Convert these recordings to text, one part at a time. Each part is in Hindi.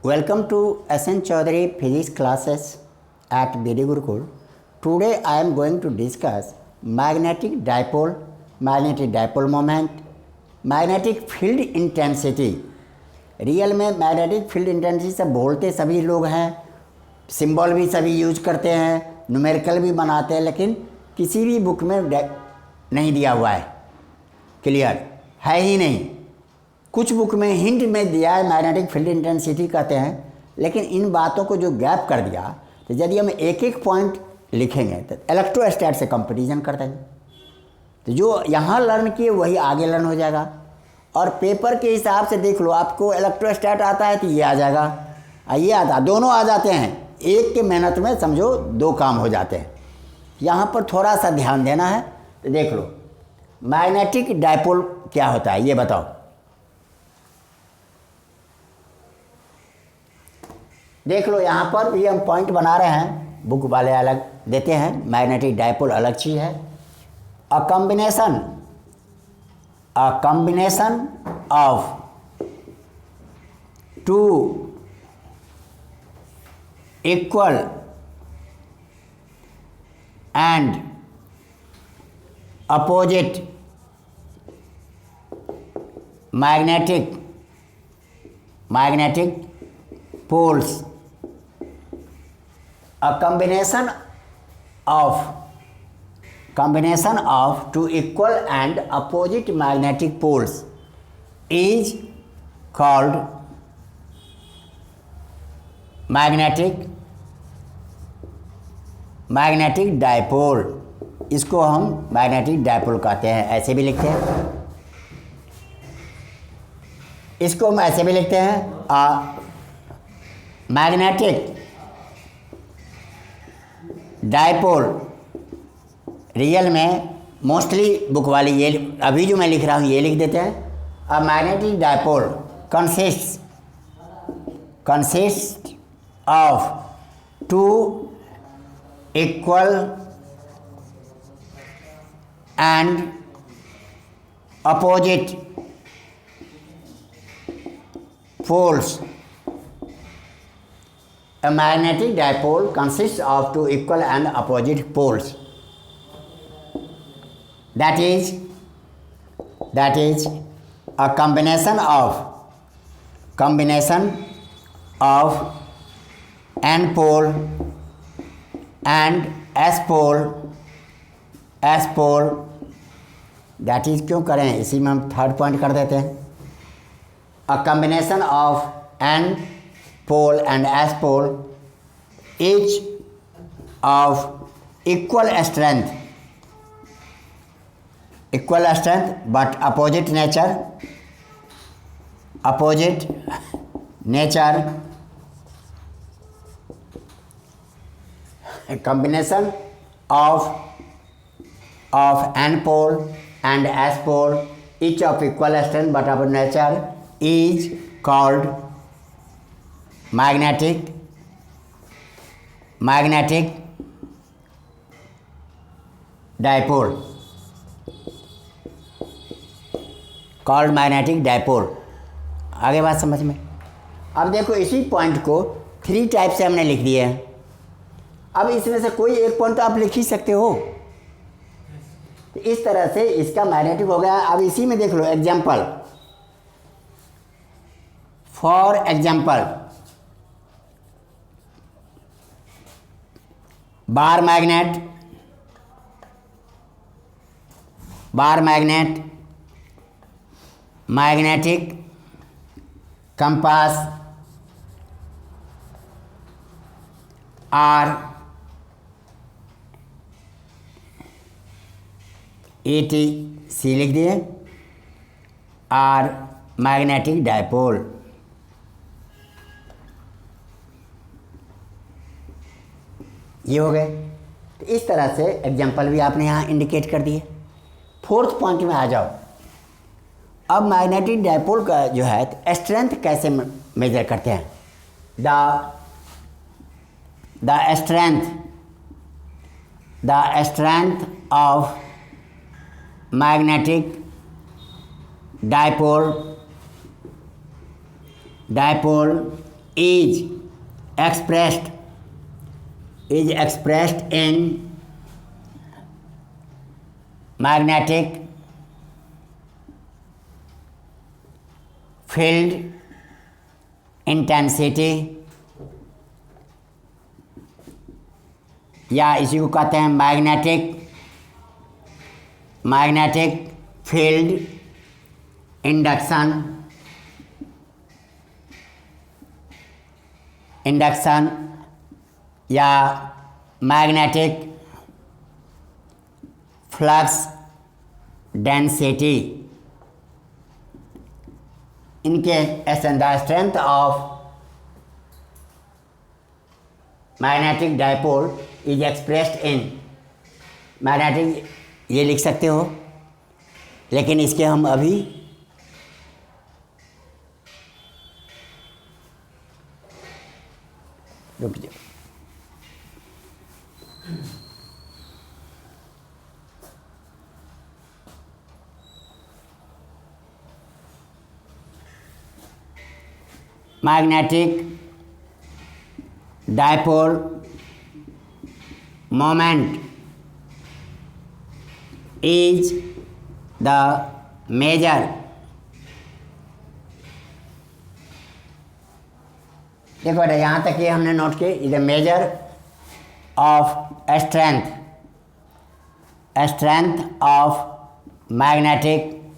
Welcome to S.N. Chaudhary physics classes at BD Gurukul. Today I am going to discuss magnetic dipole moment, magnetic field intensity. Real में मैग्नेटिक फील्ड इंटेंसिटी से बोलते सभी लोग हैं, सिंबल भी सभी यूज करते हैं, न्यूमेरिकल भी बनाते हैं, लेकिन किसी भी बुक में नहीं दिया हुआ है, क्लियर है ही नहीं। कुछ बुक में हिंट में दिया है मैग्नेटिक फील्ड इंटेंसिटी कहते हैं, लेकिन इन बातों को जो गैप कर दिया, तो यदि हम एक एक पॉइंट लिखेंगे तो इलेक्ट्रोस्टैट से कंपैरिजन कर देंगे, तो जो यहाँ लर्न किए वही आगे लर्न हो जाएगा। और पेपर के हिसाब से देख लो, आपको इलेक्ट्रोस्टैट आता है तो ये आ जाएगा, ये आता, दोनों आ जाते हैं, एक के मेहनत में समझो दो काम हो जाते हैं। यहाँ पर थोड़ा सा ध्यान देना है, तो देख लो मैग्नेटिक डायपोल क्या होता है ये बताओ। देख लो यहाँ पर भी हम पॉइंट बना रहे हैं, बुक वाले अलग देते हैं, मैग्नेटिक डायपोल अलग चीज़ है। अ combination of two equal and opposite magnetic poles. A combination of two equal and opposite magnetic poles is called magnetic dipole. इसको हम मैग्नेटिक डायपोल कहते हैं, ऐसे भी लिखते हैं, इसको हम ऐसे भी लिखते हैं मैग्नेटिक डायपोल। रियल में मोस्टली बुक वाले ये, अभी जो मैं लिख रहा हूँ ये लिख देते हैं। A magnetic dipole consist of two equal and opposite poles. A magnetic dipole consists of two equal and opposite poles. That is a combination of n pole and s pole. That is क्यों करें, इसी में हम थर्ड पॉइंट कर देते हैं। A combination of n pole and s pole, each of equal strength but opposite nature. A combination of n pole and s pole, each of equal strength but opposite nature, is called magnetic dipole. Called magnetic dipole. आगे बात समझ में। अब देखो इसी पॉइंट को थ्री टाइप से हमने लिख दिए हैं। अब इसमें से कोई एक पॉइंट तो आप लिख ही सकते हो, इस तरह से इसका मैग्नेटिक हो गया। अब इसी में देख लो example, for example bar magnet, magnetic compass or ATC लिख दिए, आर मैग्नेटिक डायपोल। ये हो गए। तो इस तरह से एग्जाम्पल भी आपने यहाँ इंडिकेट कर दिए। फोर्थ पॉइंट में आ जाओ। अब मैग्नेटिक डायपोल का जो है स्ट्रेंथ कैसे मेजर करते हैं। The strength of magnetic dipole is expressed in magnetic field intensity, या इसी को कहते हैं मैग्नेटिक फील्ड इंडक्शन या मैग्नेटिक फ्लक्स डेंसिटी. इनके the strength of magnetic dipole is expressed in magnetic, ये लिख सकते हो, लेकिन इसके हम अभी रुक जाओ. Magnetic dipole moment is the measure देखो बेटा, यहाँ तक ये हमने नोट किया. Is the measure of strength of magnetic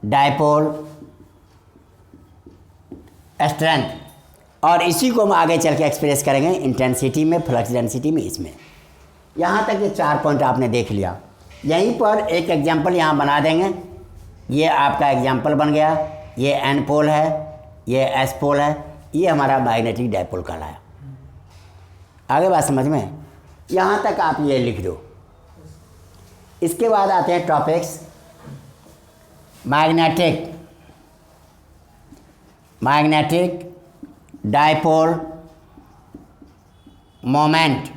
dipole strength. और इसी को हम आगे चल के एक्सप्रेस करेंगे इंटेंसिटी में, फ्लक्स डेंसिटी में, इसमें. यहाँ तक ये 4 पॉइंट आपने देख लिया. यहीं पर एक एग्जाम्पल यहाँ बना देंगे. ये आपका एग्जाम्पल बन गया. ये एन पोल है, ये एस पोल है, ये हमारा मैग्नेटिक डाइपोल कहलाया. आगे बात समझ में? यहाँ तक आप ये लिख दो. इसके बाद आते हैं टॉपिक्स. Magnetic dipole moment.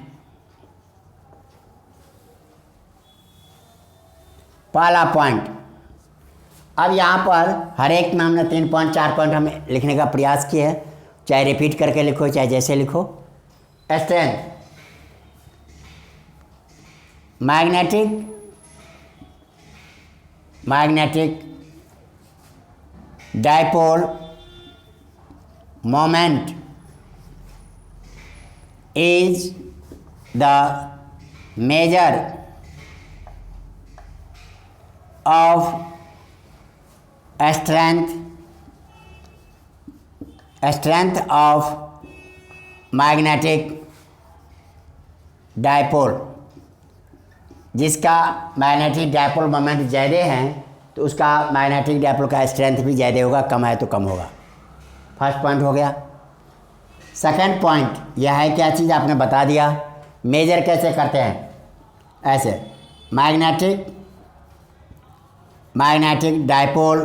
पहला पॉइंट. अब यहाँ पर हर एक में हमने 3 पॉइंट 4 पॉइंट हम लिखने का प्रयास किया है. चाहे रिपीट करके लिखो, चाहे जैसे लिखो. Strength. Magnetic dipole moment is the measure of strength of magnetic dipole. जिसका मैग्नेटिक डाइपोल मोमेंट ज़्यादा है तो उसका मैग्नेटिक डाइपोल का स्ट्रेंथ भी ज़्यादा होगा, कम है तो कम होगा. फर्स्ट पॉइंट हो गया. सेकंड पॉइंट यह है, क्या चीज़ आपने बता दिया. मेजर कैसे करते हैं? ऐसे. Magnetic dipole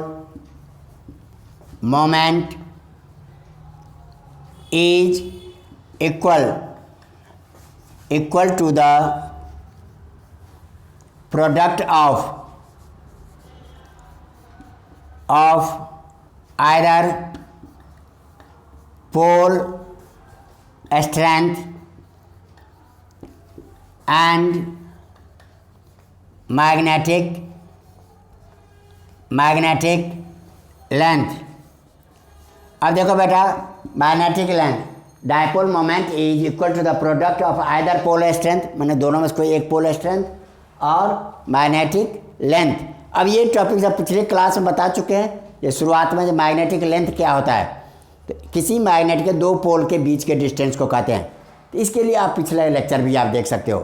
moment is equal to the product of either pole strength and magnetic length. अब देखो बेटा, magnetic length dipole moment is equal to the product of either pole strength, मैंने दोनों में से कोई एक पोल स्ट्रेंथ और मैग्नेटिक लेंथ. अब ये टॉपिक जब पिछले क्लास में बता चुके हैं. ये शुरुआत में जो मैग्नेटिक लेंथ क्या होता है, तो किसी मैग्नेट के 2 पोल के बीच के डिस्टेंस को कहते हैं. तो इसके लिए आप पिछला लेक्चर भी आप देख सकते हो.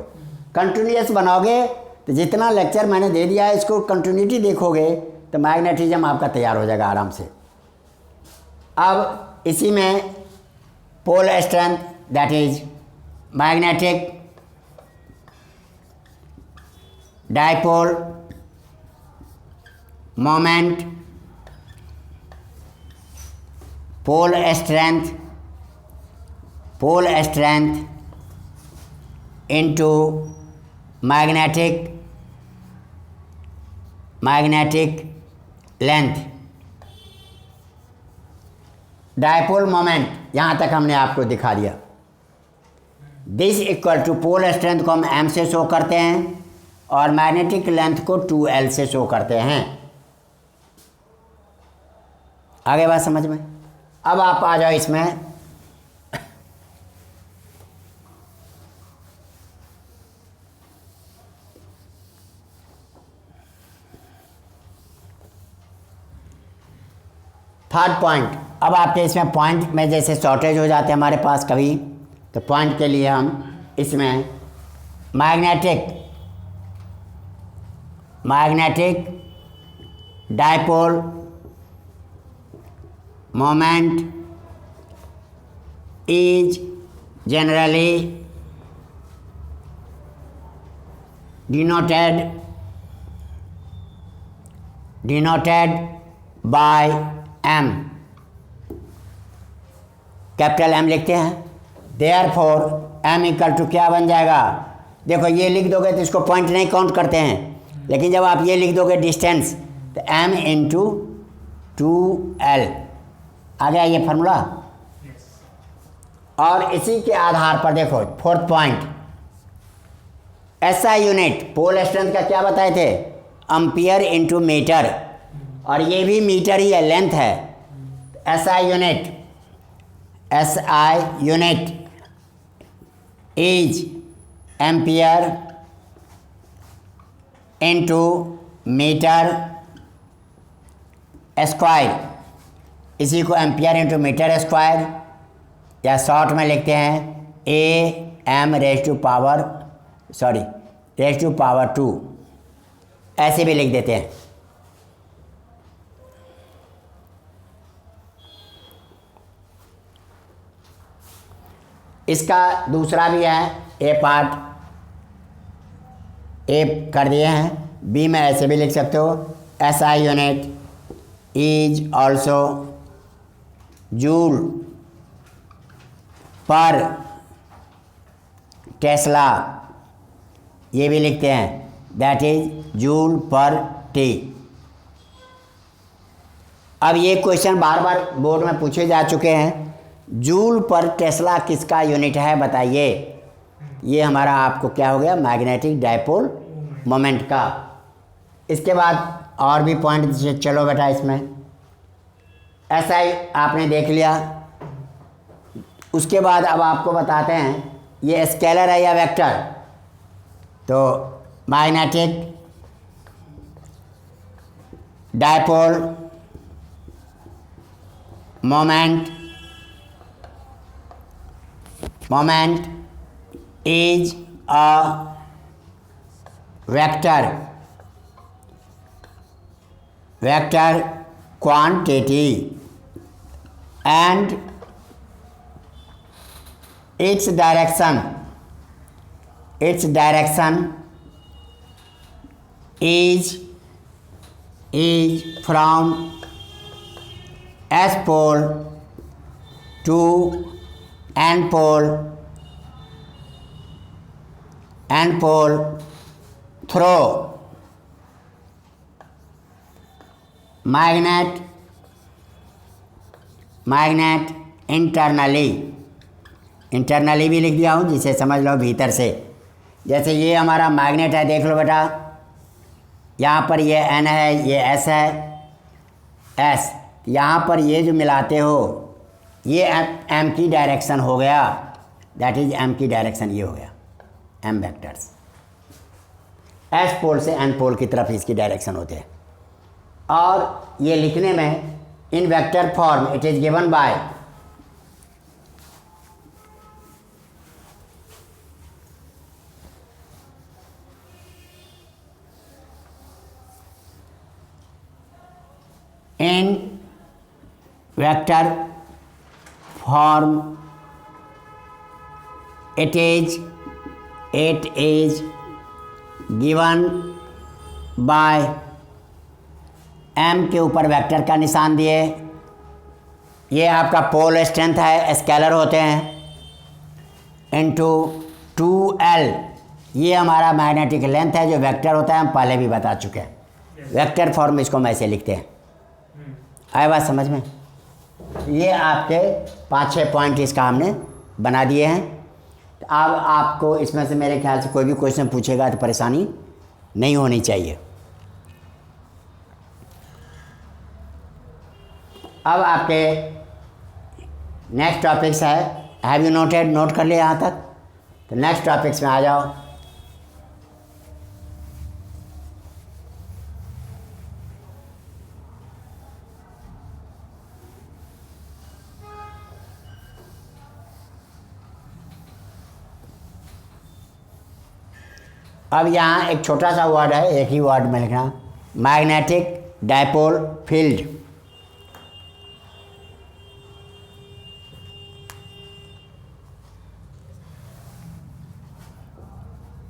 कंटिन्यूस बनाओगे तो जितना लेक्चर मैंने दे दिया है इसको कंटिन्यूटी देखोगे तो मैग्नेटिज्म आपका तैयार हो जाएगा आराम से. अब इसी में pole strength that is magnetic dipole moment, pole strength into magnetic length. Dipole moment यहाँ तक हमने आपको दिखा दिया। This equal to pole strength को हम m से शो करते हैं और मैग्नेटिक लेंथ को 2L से शो करते हैं। आगे बात समझ में। अब आप आ जाओ इसमें थर्ड पॉइंट। अब आपके इसमें पॉइंट में जैसे शॉर्टेज हो जाते हैं हमारे पास कभी, तो पॉइंट के लिए हम इसमें magnetic dipole moment is generally denoted by M, capital M लिखते हैं। देयरफॉर M इक्वल टू क्या बन जाएगा, देखो ये लिख दोगे तो इसको पॉइंट नहीं काउंट करते हैं, लेकिन जब आप ये लिख दोगे डिस्टेंस तो M इंटू 2L आ गया ये फार्मूला। और इसी के आधार पर देखो fourth point, SI unit pole strength का क्या बताए थे, एम्पियर इंटू मीटर, और ये भी मीटर ही है, लेंथ है। SI unit is ampere into metre square, इसी को एम्पियर इंटू मीटर स्क्वायर या शॉर्ट में लिखते हैं AM रेज टू पावर 2, ऐसे भी लिख देते हैं। इसका दूसरा भी है, ए पार्ट ए कर दिए हैं, बी में ऐसे भी लिख सकते हो, SI unit is also joule पर टेस्ला, ये भी लिखते हैं, दैट इज जूल पर टी। अब ये क्वेश्चन बार बार बोर्ड में पूछे जा चुके हैं, जूल पर टेस्ला किसका यूनिट है बताइए। ये हमारा आपको क्या हो गया, मैग्नेटिक डायपोल मोमेंट का। इसके बाद और भी पॉइंट, चलो बेटा इसमें SI आपने देख लिया। उसके बाद अब आपको बताते हैं ये स्केलर है या वेक्टर, तो magnetic dipole moment is a vector quantity and its direction is from S pole to N pole through magnet internally भी लिख दिया हूँ, जिसे समझ लो भीतर से। जैसे ये हमारा मैग्नेट है, देख लो बेटा, यहाँ पर ये N है, ये S है, S यहाँ पर ये जो मिलाते हो ये M की डायरेक्शन हो गया, दैट इज M की डायरेक्शन ये हो गया, M वेक्टर्स। S पोल से N पोल की तरफ इसकी डायरेक्शन होते हैं। और ये लिखने में इन vector form it is given by in vector form it is given by m के ऊपर वेक्टर का निशान दिए, ये आपका पोल स्ट्रेंथ है, स्केलर होते हैं, इनटू 2L ये हमारा मैग्नेटिक लेंथ है जो वेक्टर होता है, हम पहले भी बता चुके हैं। वेक्टर फॉर्म इसको हम ऐसे लिखते हैं। आए बात समझ में। ये आपके 5-6 पॉइंट इसका हमने बना दिए हैं। तो अब आपको इसमें से मेरे ख्याल से कोई भी क्वेश्चन पूछेगा तो परेशानी नहीं होनी चाहिए। अब आपके नेक्स्ट टॉपिक्स है, हैव यू नोटेड, नोट कर लिया यहाँ तक? तो नेक्स्ट टॉपिक्स में आ जाओ। अब यहाँ एक छोटा सा वर्ड है, एक ही वर्ड में लिखना, magnetic dipole field.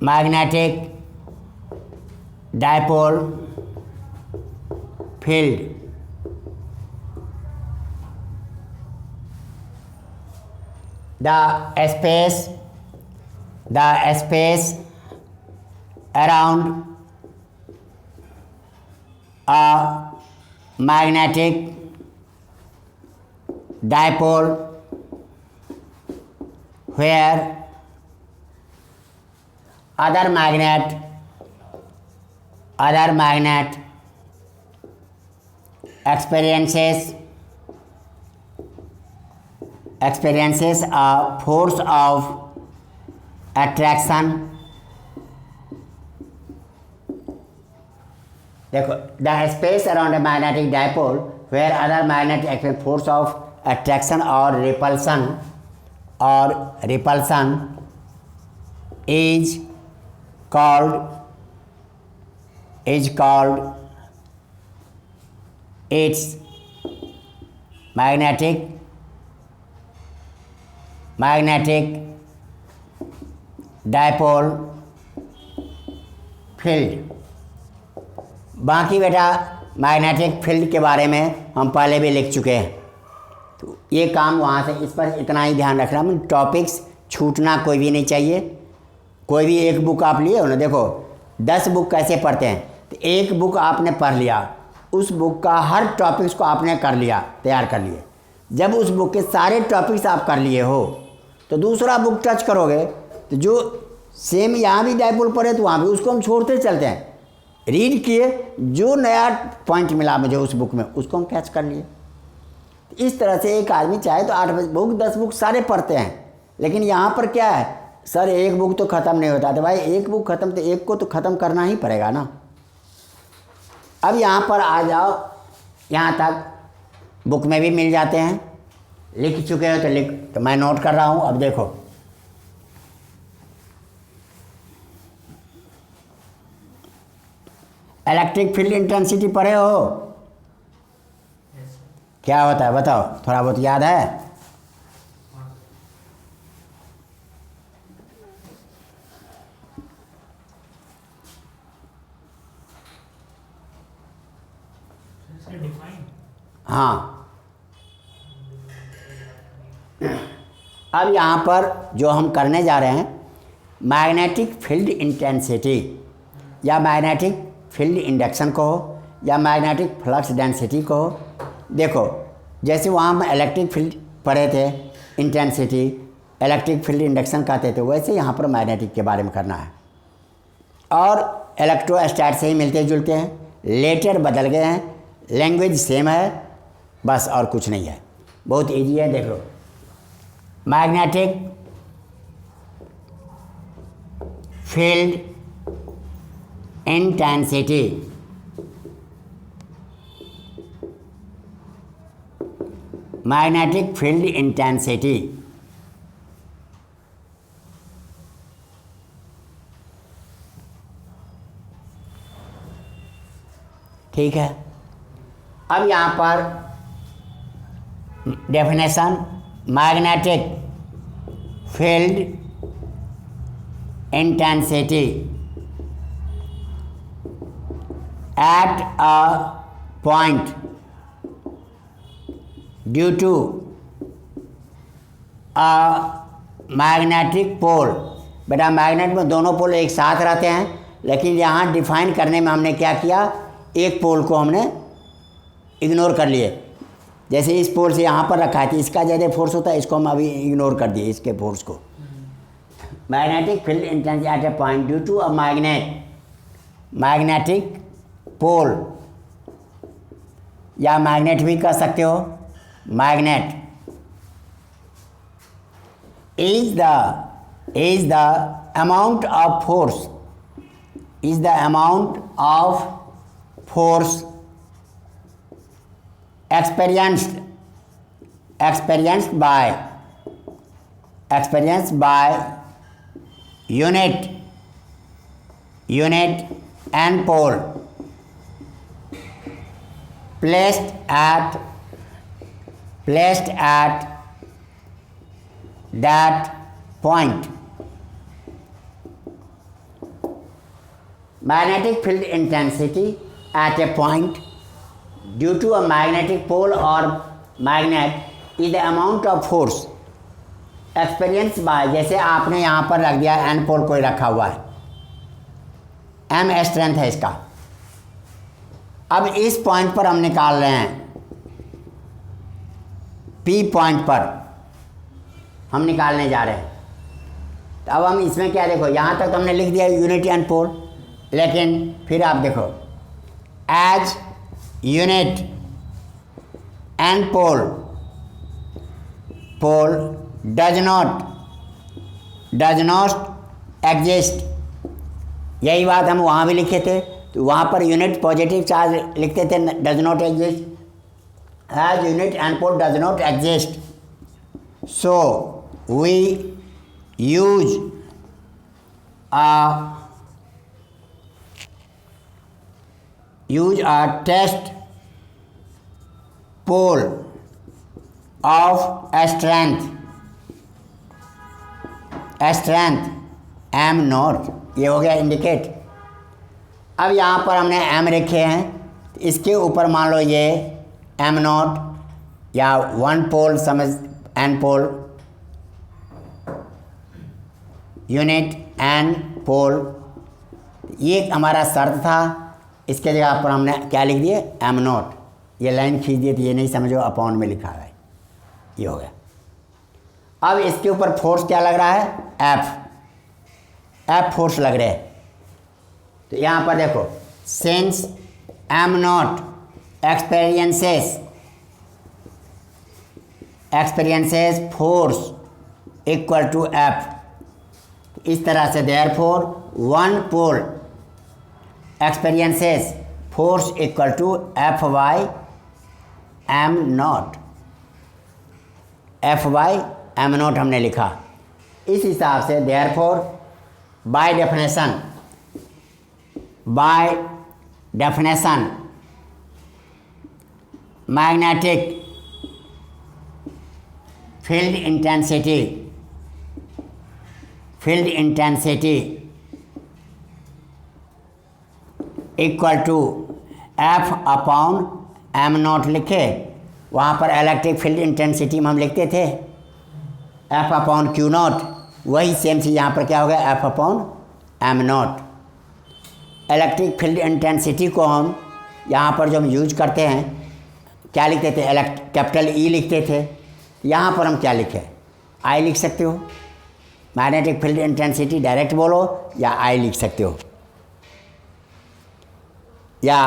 Magnetic dipole field. the space around a magnetic dipole where other magnet experiences a force of attraction। देखो, the space around a magnetic dipole where other magnet experience force of attraction or repulsion is called its magnetic dipole field। बाकी बेटा मैग्नेटिक फील्ड के बारे में हम पहले भी लिख चुके हैं, तो ये काम वहाँ से, इस पर इतना ही ध्यान रखना, टॉपिक्स छूटना कोई भी नहीं चाहिए। कोई भी एक बुक आप लिए हो ना, देखो 10 बुक कैसे पढ़ते हैं, तो एक बुक आपने पढ़ लिया, उस बुक का हर टॉपिक्स को आपने कर लिया, तैयार कर लिए। जब उस बुक के सारे टॉपिक्स आप कर लिए हो तो दूसरा बुक टच करोगे तो जो सेम यहाँ भी डायपोल पढ़े तो वहाँ भी उसको हम छोड़ते चलते हैं, रीड किए, जो नया पॉइंट मिला मुझे उस बुक में उसको हम कैच कर लिए। इस तरह से एक आदमी चाहे तो 8 बुक 10 बुक सारे पढ़ते हैं, लेकिन यहाँ पर क्या है, सर एक बुक तो ख़त्म नहीं होता, तो भाई एक बुक ख़त्म तो एक को तो ख़त्म करना ही पड़ेगा ना। अब यहाँ पर आ जाओ, यहाँ तक बुक में भी मिल जाते हैं, लिख चुके हो तो लिख, तो मैं नोट कर रहा हूँ। अब देखो, इलेक्ट्रिक फील्ड इंटेंसिटी पढ़े हो? क्या होता है बताओ, थोड़ा बहुत याद है? हाँ, अब यहाँ पर जो हम करने जा रहे हैं, मैग्नेटिक फील्ड इंटेंसिटी या मैग्नेटिक फील्ड इंडक्शन को हो या मैग्नेटिक फ्लक्स डेंसिटी को हो। देखो, जैसे वहाँ हम इलेक्ट्रिक फील्ड पढ़े थे, इंटेंसिटी, इलेक्ट्रिक फील्ड इंडक्शन कहते थे, वैसे यहाँ पर मैग्नेटिक के बारे में करना है। और इलेक्ट्रोस्टैट से ही मिलते जुलते हैं, लेटर बदल गए हैं, लैंग्वेज सेम है, बस और कुछ नहीं है, बहुत इजी है। देख लो, magnetic field intensity, magnetic field intensity, ठीक है। अब यहाँ पर definition, magnetic field intensity at a point due to a magnetic pole। बेटा मैग्नेट में दोनों पोल एक साथ रहते हैं, लेकिन यहाँ डिफाइन करने में हमने क्या किया, एक पोल को हमने इग्नोर कर लिए। जैसे इस पोल से यहाँ पर रखा है तो इसका ज़्यादा फोर्स होता है, इसको हम अभी इग्नोर कर दिए इसके फोर्स को। Magnetic field intensity at a point due to a magnetic pole, या मैग्नेट भी कह सकते हो, magnet is the amount of force experienced by unit and pole placed at that point. Magnetic field intensity at a point due to a magnetic pole or magnet is the amount of force experienced by, जैसे आपने यहाँ पर रख दिया एन पोल कोई रखा हुआ है, एम स्ट्रेंथ है इसका। अब इस पॉइंट पर हम निकाल रहे हैं, पी पॉइंट पर हम निकालने जा रहे हैं। तो अब हम इसमें क्या देखो, यहाँ तक तो हमने लिख दिया यूनिट एंड पोल, लेकिन फिर आप देखो as unit and pole does not exist. यही बात हम वहाँ भी लिखे थे, तो वहाँ पर यूनिट पॉजिटिव चार्ज लिखते थे, does not exist. As unit and pole does not exist, so we use a test pole of strength m naught, ये हो गया इंडिकेट। अब यहाँ पर हमने m रखे हैं, तो इसके ऊपर मान लो ये m नॉट या वन पोल समझ, एन पोल, यूनिट एंड पोल, ये हमारा शर्त था। इसके जगह पर हमने क्या लिख दिए, एम नॉट, ये लाइन खींच दिए, तो ये नहीं समझो अपॉन में लिखा है, ये हो गया। अब इसके ऊपर फोर्स क्या लग रहा है, एफ फोर्स लग रहे हैं। तो यहाँ पर देखो, since m naught experiences force equal to F, इस तरह से therefore one pole experiences force equal to F Y m naught, F Y m naught हमने लिखा। इस हिसाब से therefore by definition magnetic field intensity equal to F upon m naught लिखे। वहाँ पर इलेक्ट्रिक फील्ड इंटेंसिटी में हम लिखते थे एफ अपॉन क्यू नॉट, वही सेम चीज़ यहाँ पर क्या हो गया, F upon m not. Electric field intensity को हम यहाँ पर जो हम यूज करते हैं क्या लिखते थे, कैपिटल ई लिखते थे। यहाँ पर हम क्या लिखे, आई लिख सकते हो। मैग्नेटिक फील्ड इंटेंसिटी डायरेक्ट बोलो या आई लिख सकते हो, या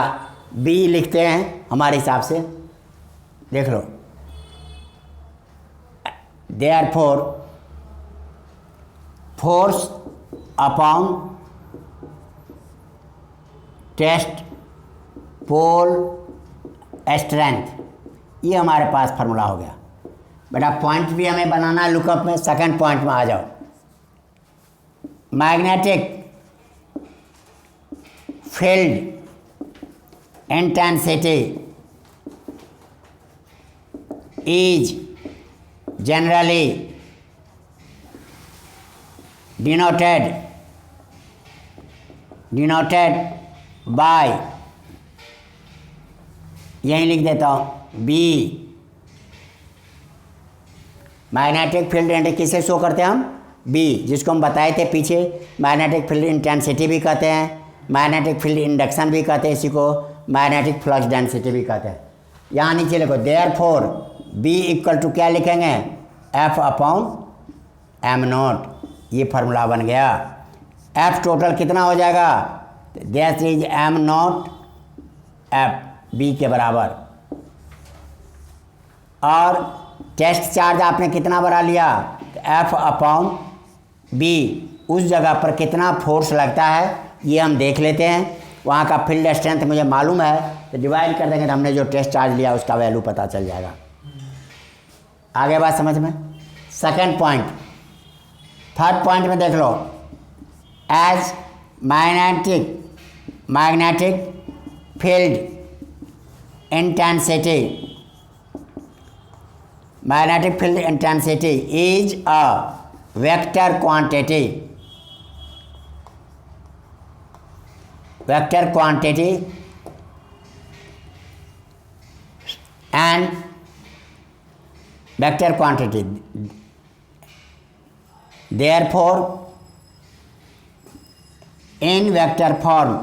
बी लिखते हैं हमारे हिसाब से, देख लो। Therefore force upon test pole strength, ये हमारे पास फार्मूला हो गया। बेटा पॉइंट भी हमें बनाना है लुकअप में, सेकंड पॉइंट में आ जाओ। Magnetic field intensity is generally denoted by, यहीं लिख देता हूँ बी। मैग्नेटिक फील्ड इंटेंसिटी किसे शो करते हैं हम, बी, जिसको हम बताए थे पीछे। मैग्नेटिक फील्ड इंटेंसिटी भी कहते हैं, मैग्नेटिक फील्ड इंडक्शन भी कहते हैं, इसी को मैग्नेटिक फ्लक्स डेंसिटी भी कहते हैं। यहाँ नीचे लिखो देयरफॉर बी इक्वल टू क्या लिखेंगे, एफ अपॉन एम नॉट, ये फार्मूला बन गया। एफ टोटल कितना हो जाएगा, that is m naught F B के बराबर। और टेस्ट चार्ज आपने कितना बना लिया, एफ अपॉन बी, उस जगह पर कितना फोर्स लगता है ये हम देख लेते हैं। वहाँ का फील्ड स्ट्रेंथ मुझे मालूम है तो डिवाइड कर देंगे तो हमने जो टेस्ट चार्ज लिया उसका वैल्यू पता चल जाएगा। आगे बात समझ में। सेकंड पॉइंट, थर्ड पॉइंट में देख लो, as magnetic field intensity, magnetic field intensity is a vector quantity and vector quantity, therefore in vector form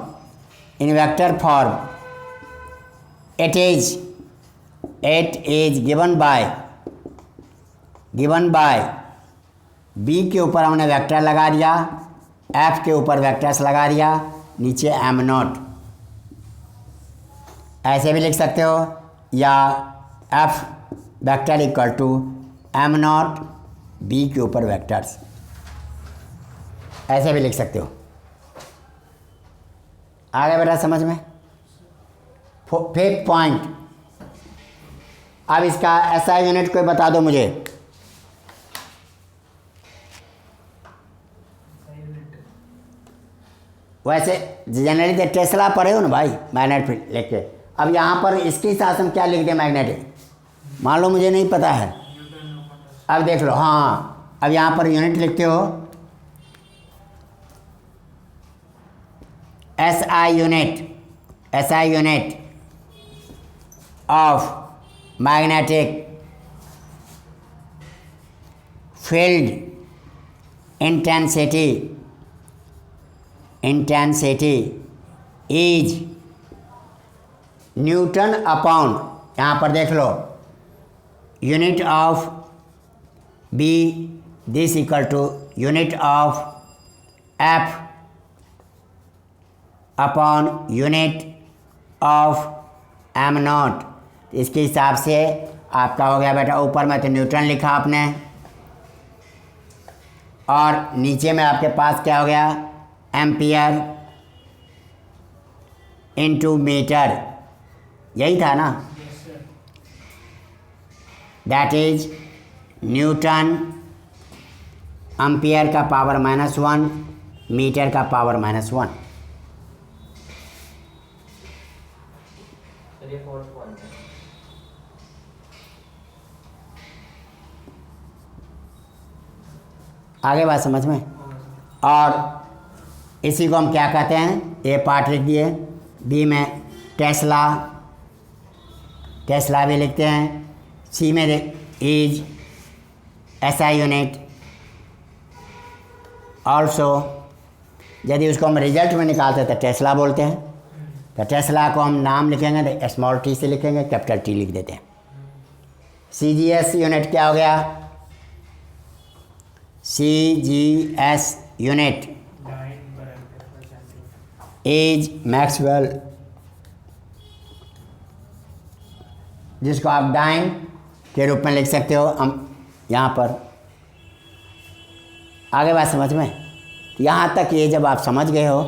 it is given by B के ऊपर हमने वेक्टर लगा दिया, F के ऊपर वेक्टर्स लगा दिया, नीचे एम नॉट, ऐसे भी लिख सकते हो, या F vector equal to m naught B के ऊपर वेक्टर्स, ऐसे भी लिख सकते हो। आगे बेटा समझ में। फिफ्थ पॉइंट, अब इसका SI यूनिट कोई बता दो मुझे। वैसे जनरली तो टेस्ला पढ़े हो ना भाई, मैग्नेट फील्ड लिख के। अब यहाँ पर इसके साथ हम क्या लिख दें, मैग्नेटिक, मान लो मुझे नहीं पता है। अब देख लो, हाँ अब यहाँ पर यूनिट लिखते हो, SI unit of magnetic field intensity is newton upon, यहाँ पर देख लो, unit of B this equal to unit of F upon unit of M nought. इसके हिसाब से आपका हो गया बेटा, ऊपर में तो न्यूटन लिखा आपने और नीचे में आपके पास क्या हो गया, एम्पियर इनटू मीटर, यही था ना। दैट इज न्यूटन, एम्पियर का पावर -1, मीटर का पावर -1। आगे बात समझ में। और इसी को हम क्या कहते हैं, ए पार्ट लिख दिए, बी में टेस्ला भी लिखते हैं, सी में इज SI यूनिट। ऑल्सो यदि उसको हम रिजल्ट में निकालते हैं तो टेस्ला बोलते हैं, तो टेस्ला को हम नाम लिखेंगे तो स्मॉल t से लिखेंगे, कैपिटल T लिख देते हैं। CGS यूनिट क्या हो गया, CGS यूनिट इज मैक्सवेल, जिसको आप डाइन के रूप में लिख सकते हो हम यहाँ पर। आगे बात समझ में। यहाँ तक ये जब आप समझ गए हो